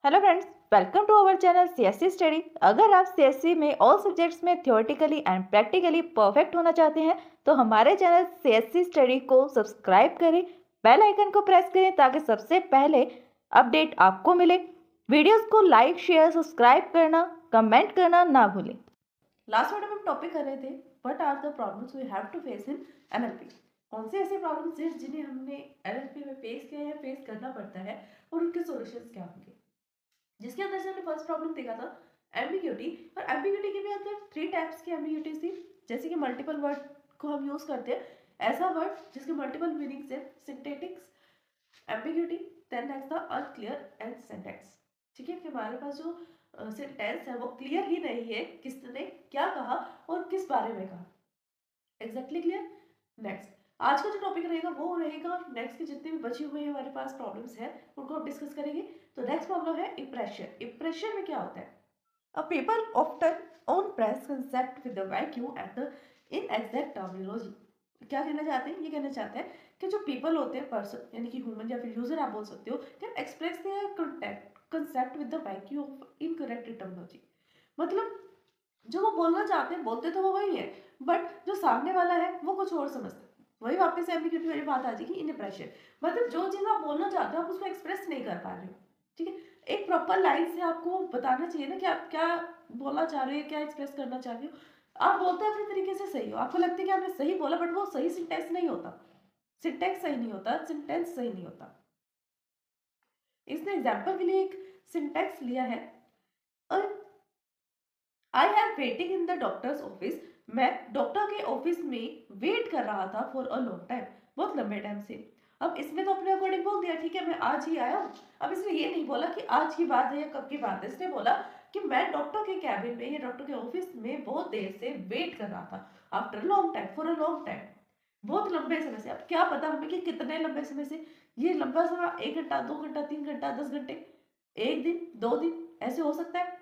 Hello friends, welcome to our channel CSC study. अगर आप CSC में ऑल सब्जेक्ट्स में थ्योरेटिकली एंड प्रैक्टिकली परफेक्ट होना चाहते हैं तो हमारे चैनल सीएससी स्टडी को सब्सक्राइब करें, बेल आइकन को प्रेस करें ताकि सबसे पहले अपडेट आपको मिले। वीडियोस को लाइक, शेयर, सब्सक्राइब करना, कमेंट करना ना भूलें। लास्ट वीडियो में हम टॉपिक कर रहे थे what are the problems we have to face in NLP. कौन से ऐसे प्रॉब्लम्स हैं जिन्हें हमने एनएलपी में फेस किया है, फेस करना पड़ता है और उनके सॉल्यूशंस क्या होंगे। जिसके अंदर से हमने फर्स्ट प्रॉब्लम देखा था एम्बिग्यूटी। और एम्बिग्यूटी के भी अंदर 3 टाइप्स की एम्बिग्यूटी थी। जैसे कि मल्टीपल वर्ड को हम यूज करते हैं ऐसा वर्ड जिसके मल्टीपल मीनिंग्स है, सिंथेटिक्स एम्बिग्यूटी। देन नेक्स्ट था अनक्लियर एंड सिंटैक्स। ठीक है, कि हमारे पास जो सेंटेंस है वो क्लियर ही नहीं है, किसने क्या कहा और किस बारे में कहा, एग्जैक्टली क्लियर। नेक्स्ट आज का जो टॉपिक रहेगा वो रहेगा नेक्स्ट के जितने भी बचे हुए हमारे पास प्रॉब्लम्स हैं उनको हम डिस्कस करेंगे। तो नेक्स्ट प्रॉब्लम है इंप्रेशन। इंप्रेशन में क्या होता है? Uh people often express concept with the vague and the inexact terminology. क्या कहना चाहते हैं? ये कहना चाहते हैं कि जो पीपल होते हैं, पर्सन यानी कि ह्यूमन या फिर यूजर आप बोल सकते हो, can express their concept with the vague of incorrect terminology. मतलब जो वो बोलना चाहते हैं बोलते तो वो वही है, बट जो सामने वाला है वो कुछ और समझता है। वही वापस से एम्बिग्यूटी वाली बात आ जाएगी, इन इंप्रेशन। मतलब जो चीज आप बोलना चाहते हो आप उसको एक्सप्रेस नहीं कर पा रहे हो। ठीक है, एक प्रॉपर लाइन से आपको बताना चाहिए ना कि आप क्या बोलना चाह रहे हो, क्या एक्सप्रेस करना चाह रहे हो। आप बोलते हैं अपने तरीके से सही हो, आपको लगता है कि आपने सही बोला, बट वो सही सिंटेक्स नहीं होता, सिंटेक्स सही नहीं होता, सेंटेंस सही नहीं होता। इसने एग्जाम्पल के लिए एक सिंटेक्स लिया है, I am waiting in the doctors office. मैं डॉक्टर के ऑफिस में वेट कर रहा था फॉर अ लॉन्ग टाइम, बहुत लंबे टाइम से। अब इसने तो अपने अकॉर्डिंग बोल दिया, ठीक है मैं आज ही आया हूँ। अब इसने ये नहीं बोला कि आज की बात है या कब की बात है, इसने बोला कि मैं डॉक्टर के कैबिन में या डॉक्टर के ऑफिस में बहुत देर से वेट कर रहा था, after long time, for a long time, बहुत लंबे समय से। अब क्या पता हमें कि कितने लंबे समय से। ये लंबा समय 1 घंटा, 2 घंटा, 3 घंटा, 10 घंटे, एक दिन, 2 दिन, ऐसे हो सकता है।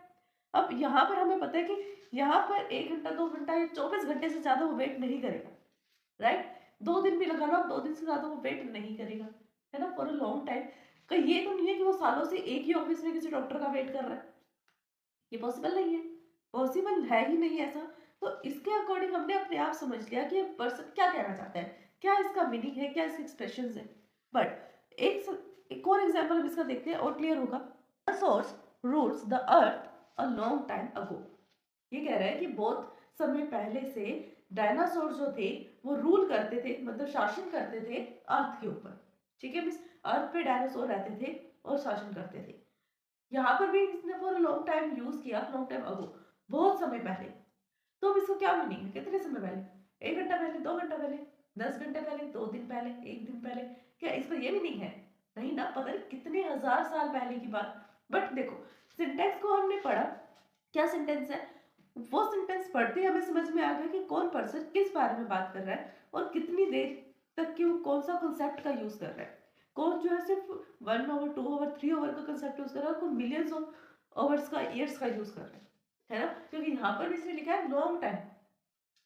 अब यहाँ पर हमें पता है कि यहाँ पर 1 घंटा, 2 घंटा या 24 घंटे से ज्यादा वो वेट नहीं करेगा, राइट। 2 दिन भी लगा लो, 2 दिन से ज्यादा वो वेट नहीं करेगा, है ना, फॉर अ लॉन्ग टाइम। कहीं ये तो नहीं है कि वो सालों से एक ही ऑफिस में किसी डॉक्टर का वेट कर रहा है, ये पॉसिबल नहीं है, पॉसिबल है ही नहीं ऐसा। तो इसके अकॉर्डिंग हमने अपने आप समझ लिया कि पर्सन क्या कहना चाहता है, क्या इसका मीनिंग है, क्या इसके एक्सप्रेशन है। बट एक और एग्जाम्पल हम इसका देखते हैं और क्लियर होगा। Source roots the earth a long time ago. ये कह रहा है कि बहुत समय पहले से डायनासोर जो थे वो रूल करते थे, मतलब शासन करते थे अर्थ के ऊपर। ठीक है, मीन्स अर्थ पे डायनासोर रहते थे और शासन करते थे। यहाँ पर भी इसने फॉर लॉन्ग टाइम यूज किया, लॉन्ग टाइम अगो, बहुत समय पहले। तो अब इसको क्या मीनिंग है, कितने समय पहले? 1 घंटा पहले, 2 घंटा पहले, 10 घंटे पहले, 2 दिन पहले, एक दिन पहले? क्या इसका ये मीनिंग है? नहीं ना, पता नहीं कितने हजार साल पहले की बात। बट देखो, सिंटेक्स को हमने पढ़ा, क्या सेंटेंस है, वो सेंटेंस पढ़ते ही हमें समझ में आ गया कि कौन पर्सन किस बारे में बात कर रहा है और कितनी देर तक की कौन सा कंसेप्ट का यूज कर रहा है। कौन जो है सिर्फ 1 आवर, 2 आवर, 3 आवर का कंसेप्ट यूज कर रहा है, कौन मिलियंस ऑफ आवर्स का, ईयर्स का यूज कर रहा है ना। क्योंकि यहाँ पर भी इसने लिखा है लॉन्ग टाइम,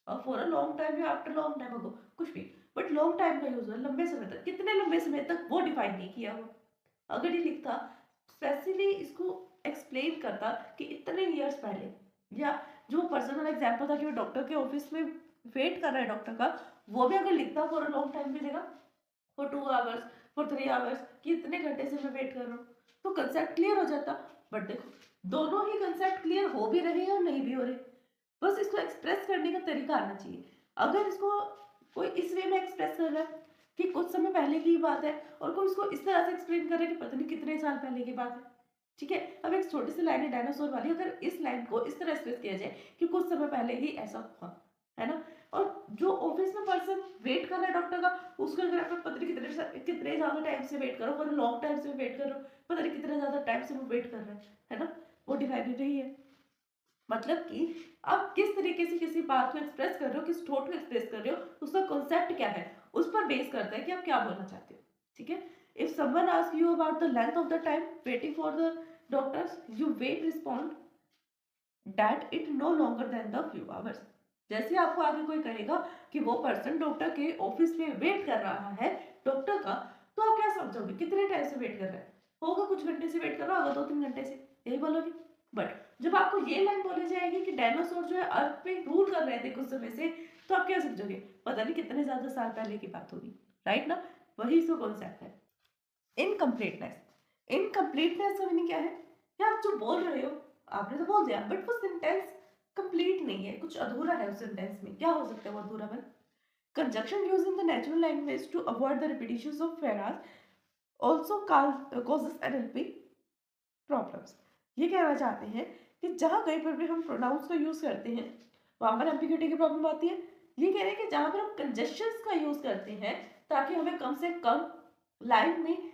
और फॉर अ लॉन्ग टाइम या आफ्टर लॉन्ग टाइम अगो, कुछ भी, बट लॉन्ग टाइम का यूज है, लंबे समय तक। कितने लंबे समय तक वो डिफाइन नहीं किया वो। अगर ये लिखता स्पेसिफिकली, इसको एक्सप्लेन करता कि इतने ईयर्स पहले, या जो पर्सनल एग्जांपल था कि वो डॉक्टर के ऑफिस में वेट कर रहा है डॉक्टर का, वो भी अगर लिखता फॉर अ लॉन्ग टाइम भी देगा, फॉर 2 आवर्स, फॉर 3 आवर्स, कि इतने घंटे से मैं वेट कर रहा हूँ, तो कंसेप्ट क्लियर हो जाता। बट देखो, दोनों ही कंसेप्ट क्लियर हो भी रहे हैं और नहीं भी हो रहे, बस इसको एक्सप्रेस करने का तरीका आना चाहिए। अगर इसको कोई इस वे में एक्सप्रेस कर रहा है कि कुछ समय पहले की बात है, और कोई इसको इस तरह से एक्सप्लेन कर रहा है कि पता नहीं कितने साल पहले की बात है। ठीक है, अब एक छोटी सी लाइन है डायनासोर वाली, अगर इस लाइन को इस तरह एक्सप्रेस किया जाए कि कुछ समय पहले ही ऐसा हुआ, है ना, और जो ऑफिस में पर्सन वेट कर रहा है डॉक्टर का, उसको अगर आप पता नहीं कितने ज्यादा टाइम से वेट करो, और लॉन्ग टाइम से वेट करो, पता नहीं कितने ज्यादा टाइम से वो वेट कर रहा है ना, वो डिफाइन नहीं है। मतलब कि आप किस तरीके से किसी बात को एक्सप्रेस कर रहे हो, किस थॉट को एक्सप्रेस कर रहे हो, उसका कॉन्सेप्ट क्या है, उस पर बेस करता है कि आप क्या बोलना चाहते हो। ठीक है, if someone ask you about the length of the time waiting for the doctors, you wait respond that it no longer than the few hours. जैसे आपको आगे कोई कहेगा कि वो पर्सन डॉक्टर के ऑफिस में वेट कर रहा है डॉक्टर का, तो आप क्या समझोगे, कितने टाइम से वेट कर रहा है? होगा कुछ घंटे से वेट कर रहा होगा, 2-3 घंटे से, यही बोलोगे। बट जब आपको ये लाइन बोली जाएगी कि डायनासोर जो है अर्थ पे रूल कर रहे थे कुछ समय से, तो आप क्या समझोगे, पता नहीं कितने ज्यादा साल पहले की बात होगी, राइट ना। वही सो कॉन्सेप्ट है। इनकम्प्लीटनेस, इनकम्प्लीटनेस का मीनिंग क्या है कि आप जो बोल रहे हो आपने तो बोल दिया, बट वो सेंटेंस कंप्लीट नहीं है, कुछ अधूरा है उस सेंटेंस में। क्या हो सकता है वो अधूरापन? Conjunction used in the natural language to avoid the repetitions of phrases also causes NLP problems. ये कहना चाहते हैं कि जहाँ कहीं पर भी हम प्रोनाउंस का यूज करते हैं वहां पर एम्बिग्यूटी की प्रॉब्लम आती है। ये कह रहे हैं कि जहाँ पर हम कंजेशंस का यूज करते हैं ताकि हमें कम से कम लाइन में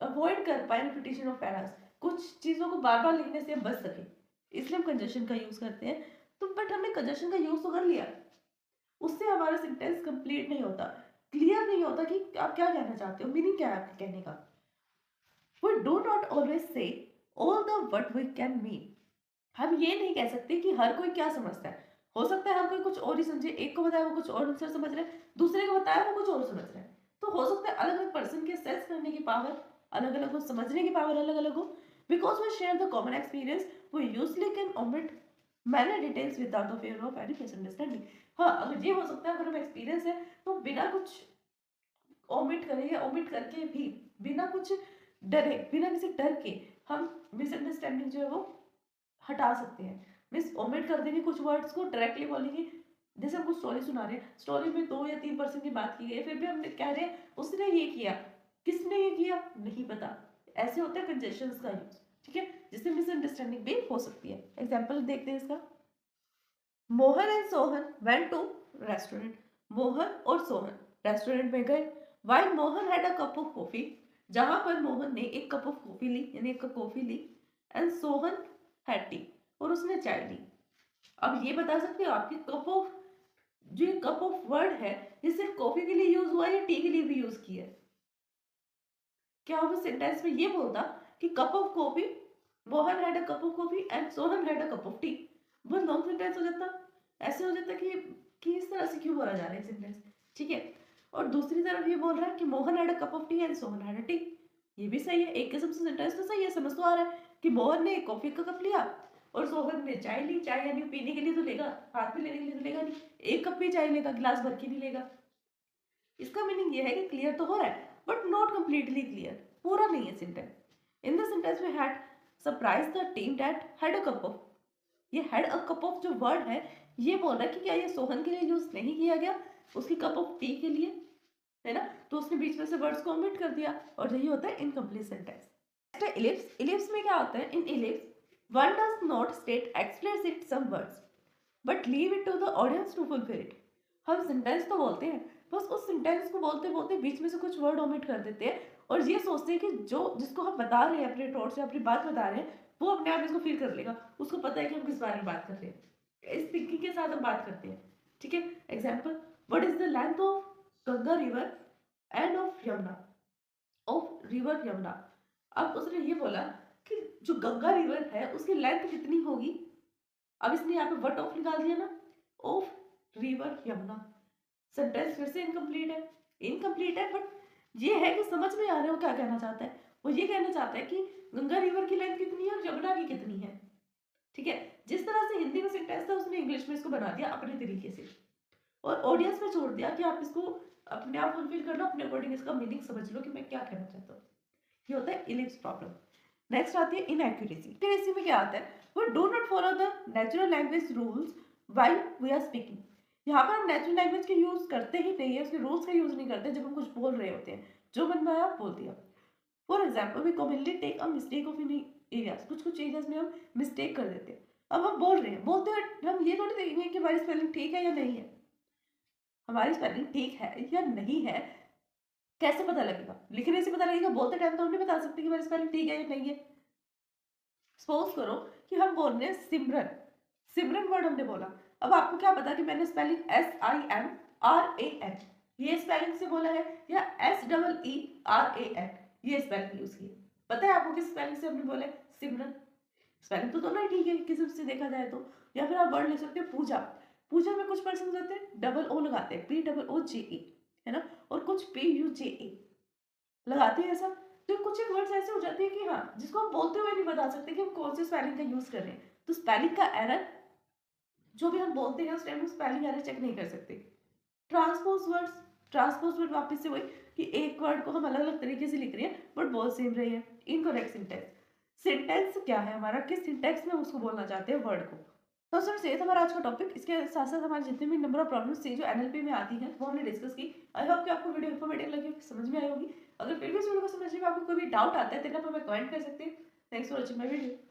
अवॉइड कर पाए रिपीटिशन ऑफ एरर्स, कुछ चीजों को बार बार लिखने से हम बच सके, इसलिए हम कंजेशन का यूज करते हैं। तो बट हमने कंजेशन का यूज तो कर लिया, उससे हमारा सेंटेंस कंप्लीट नहीं होता, क्लियर नहीं होता कि आप क्या कहना चाहते हो, मीनिंग क्या है आपके कहने का। We do not always say all the what we can mean। हम ये नहीं कह सकते कि हर कोई क्या समझता है। हो सकता है हर कोई कुछ और ही समझे, एक को बताया वो कुछ और आंसर समझ रहे हैं, दूसरे को बताया वो कुछ और समझ रहे हैं। तो हो सकता है अलग अलग पर्सन के सेंस करने की पावर अलग अलग हो, समझने की पावर अलग अलग हो। Because we share the common experience we usually can omit many details without the fear of any misunderstanding। हाँ, अगर ये हो सकता है, अगर हम एक्सपीरियंस है तो बिना कुछ ओमिट करें या ओमिट करके भी बिना कुछ डरे, बिना किसी डर के हम मिसअंडरस्टैंडिंग जो है वो हटा सकते हैं। मिस ओमिट कर देंगे कुछ वर्ड्स को, डायरेक्टली बोलेंगे। जैसे हम कुछ स्टोरी सुना रहे हैं, स्टोरी में 2 या 3 पर्सन की बात की गई है, फिर भी हम कह रहे हैं उसने ये किया, किसने ये किया नहीं पता। ऐसे होते हैं कंजेशंस का यूज, ठीक है, जिससे मिसअंडरस्टैंडिंग भी हो सकती है। एग्जाम्पल देखते हैं इसका। Mohan and Sohan went to restaurant. Mohan और सोहन रेस्टोरेंट में गए। While Mohan had a cup of coffee, जहां पर मोहन ने एक कप ऑफ कॉफी ली, यानी एक कप कॉफी ली, एंड सोहन हैड टी, और उसने चाय ली। अब ये बता सकते हो आपकी कप ऑफ, जो ये कप ऑफ वर्ड है, ये सिर्फ कॉफी के लिए यूज हुआ है या टी के लिए भी यूज किया है? क्या वो सेंटेंस में ये बोलता कि cup of coffee, Mohan had a cup of coffee and Sohan had a cup of T, वो लॉन्ग सेंटेंस हो जाता। ऐसे हो जाता कि इस तरह से क्यों बोला जा रहा है सेंटेंस, ठीक है। और दूसरी तरफ ये बोल रहा है कि Mohan had a cup of T and Sohan had a T, ये भी सही है, एक किस्म से सेंटेंस तो सही है, समझ तो आ रहा है कि मोहन ने कॉफी का कप लिया और सोहन ने चाय ली। चाय यानी पीने के लिए तो लेगा, हाथ में लेने के लिए तो लेगा नहीं, एक कप भी चाय लेगा, गिलास भर के नहीं लेगा। इसका मीनिंग ये है कि क्लियर तो हो रहा है बट नॉट कंप्लीटली क्लियर, पूरा नहीं है sentence. In the sentence we had surprise the team that had a cup of, ये हैड अ कप ऑफ जो वर्ड है ये बोल रहा है कि क्या ये सोहन के लिए यूज नहीं किया गया, उसकी कप ऑफ टी के लिए, है ना, तो उसने बीच में से वर्ड्स को ओमिट कर दिया, और यही होता है इनकम्प्लीट सेंटेंस। नेक्स्ट है इलिप्स। इलिप्स में क्या होता है, in ellipse one does not state explicit some words but leave it to the audience to fulfil it. हम सेंटेंस तो बोलते हैं, बस उस सेंटेंस को बोलते बोलते बीच में से कुछ वर्ड ओमिट कर देते हैं, और ये सोचते हैं कि जो जिसको हम बता रहे हैं, अपने थॉट से अपनी बात बता रहे हैं, वो अपने आप इसको फील कर लेगा, उसको पता है कि हम किस बारे में बात कर रहे हैं, इस थिंकिंग के साथ हम बात करते हैं, ठीक है। Example, what is the length of Ganga river end of Yamuna, of river Yamuna. अब उसने ये बोला कि जो गंगा रिवर है उसकी लेंथ कितनी होगी, अब इसने यहाँ पे वट ऑफ निकाल दिया ना, ऑफ रिवर यमुना। सेंटेंस फिर से इनकम्प्लीट है, इनकम्प्लीट है, बट ये है कि समझ में आ रहा है वो क्या कहना चाहता है। वो ये कहना चाहता है कि गंगा रिवर की लेंथ कितनी है और यमुना की कितनी है, ठीक है। जिस तरह से हिंदी में सेंटेंस था उसने इंग्लिश में इसको बना दिया अपने तरीके से, और ऑडियंस में छोड़ दिया कि आप इसको अपने आप फुलफिल कर लो, अपने अकॉर्डिंग इसका मीनिंग समझ लो कि मैं क्या कहना चाहता हूँ। ये होता है इलिप्स प्रॉब्लम। नेक्स्ट आती है इनएक्यूरेसी। इनएक्यूरेसी में क्या आता है, we do not follow the natural language rules while we are speaking. यहाँ पर हम नेचुरल लैंग्वेज के यूज करते ही नहीं है, उसके रूल्स का यूज नहीं करते जब हम कुछ बोल रहे होते हैं, जो मन में आया बोल दिया। For example, we commonly take a mistake of in areas, कुछ कुछ एरियाज में हम मिस्टेक कर देते हैं। अब हम बोल रहे हैं, बोलते हैं हम ये थोड़ी देखेंगे कि हमारी स्पेलिंग ठीक है या नहीं है, हमारी स्पेलिंग ठीक है या नहीं है कैसे पता लगेगा, लिखने से पता लगेगा, बोलते टाइम तो हम नहीं बता सकते कि हमारी स्पेलिंग ठीक है या नहीं है। सपोज करो कि हम बोल रहे हैं सिमरन, सिमरन वर्ड हमने बोला, अब आपको क्या पता कि मैंने स्पेलिंग SIMRAN ये स्पेलिंग से बोला है या SEERAN ये स्पेलिंग यूज की है, पता है आपको किस स्पेलिंग से हमने बोला है सिमरन। स्पेलिंग तो दोनों ही ठीक है किसी से देखा जाए तो। या फिर आप वर्ड ले सकते हैं पूजा, पूजा में कुछ पर्सन होते हैं डबल ओ लगाते हैं, POOJA, है ना, और कुछ PUJA लगाते हैं ऐसा, तो कुछ कुछ एक वर्ड्स ऐसे हो जाते हैं कि हाँ, जिसको हम बोलते हुए नहीं बता सकते कि हम कौन से स्पेलिंग का यूज़ कर रहे हैं। तो स्पेलिंग का एरर जो भी हम बोलते हैं उस टाइम हम स्पेलिंग एरर चेक नहीं कर सकते। ट्रांसपोज़ वर्ड्स, ट्रांसपोज़ वर्ड वापस से वही कि एक वर्ड को हम अलग-अलग तरीके से लिख रहे हैं बट बोल सेम रही है। Incorrect syntax. सिंटेंस क्या है हमारा, किस सिंटेक्स में उसको बोलना चाहते हैं वर्ड को। तो फ्रेंड्स ये था हमारा आज का टॉपिक। इसके साथ-साथ हमारे जितने भी नंबर ऑफ प्रॉब्लम्स थी जो एनएलपी में आती हैं वो हमने डिस्कस की। आई होप कि आपको वीडियो इन्फॉर्मेटिव लगी होगी, समझ में आई होगी। अगर फिर भी इस वीडियो को समझने में आपको कोई भी डाउट आता है तो आप हमें कमेंट कर सकते हैं। Thanks for watching my video.